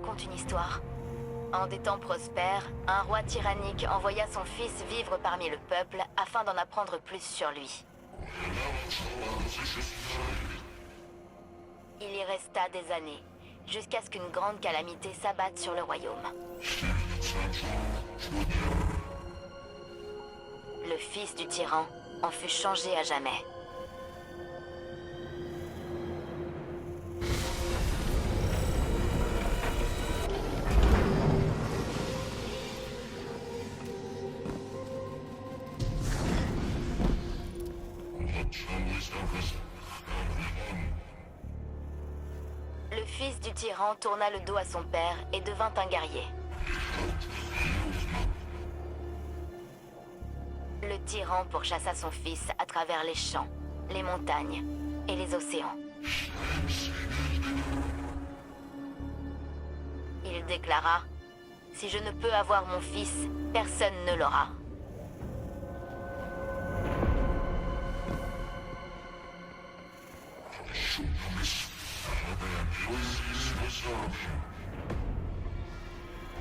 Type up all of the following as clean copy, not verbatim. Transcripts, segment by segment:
raconte une histoire. En des temps prospères, un roi tyrannique envoya son fils vivre parmi le peuple afin d'en apprendre plus sur lui. Il y resta des années, jusqu'à ce qu'une grande calamité s'abatte sur le royaume. Le fils du tyran en fut changé à jamais. Le fils du tyran tourna le dos à son père et devint un guerrier. Le tyran pourchassa son fils à travers les champs, les montagnes et les océans. Il déclara: « Si je ne peux avoir mon fils, personne ne l'aura. »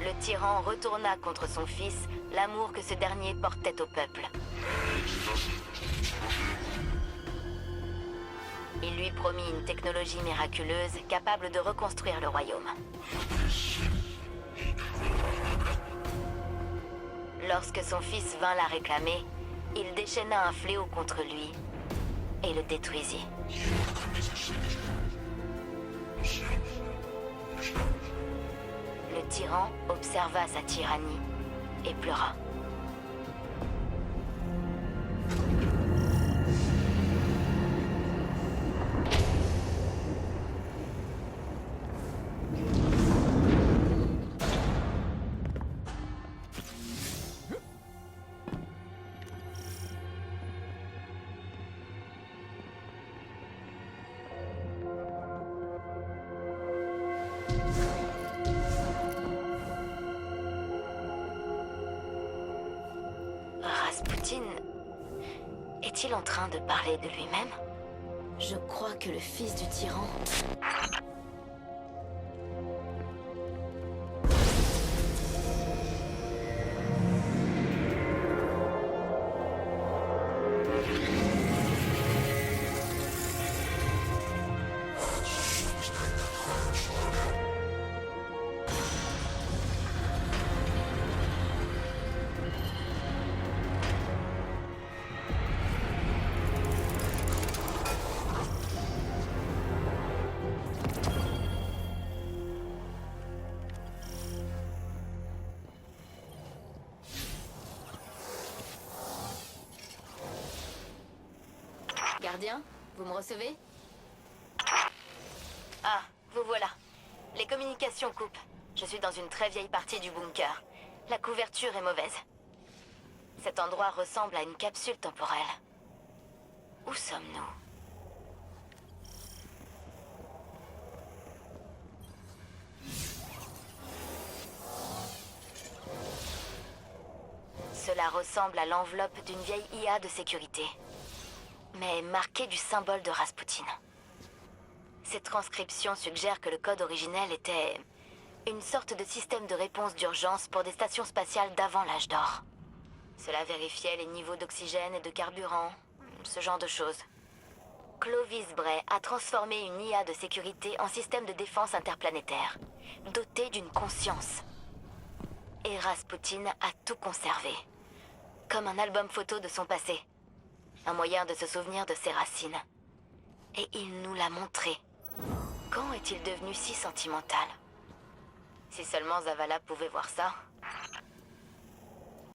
Le tyran retourna contre son fils l'amour que ce dernier portait au peuple. Il lui promit une technologie miraculeuse capable de reconstruire le royaume. Lorsque son fils vint la réclamer, il déchaîna un fléau contre lui et le détruisit. Le tyran observa sa tyrannie et pleura. Rasputin est-il en train de parler de lui-même? Je crois que le fils du tyran... Gardien, vous me recevez? Ah, vous voilà. Les communications coupent. Je suis dans une très vieille partie du bunker. La couverture est mauvaise. Cet endroit ressemble à une capsule temporelle. Où sommes-nous? Cela ressemble à l'enveloppe d'une vieille IA de sécurité, mais marquée du symbole de Rasputin. Cette transcription suggère que le code originel était une sorte de système de réponse d'urgence pour des stations spatiales d'avant l'âge d'or. Cela vérifiait les niveaux d'oxygène et de carburant, ce genre de choses. Clovis Bray a transformé une IA de sécurité en système de défense interplanétaire, doté d'une conscience. Et Rasputin a tout conservé, comme un album photo de son passé. Un moyen de se souvenir de ses racines. Et il nous l'a montré. Quand est-il devenu si sentimental? Si seulement Zavala pouvait voir ça.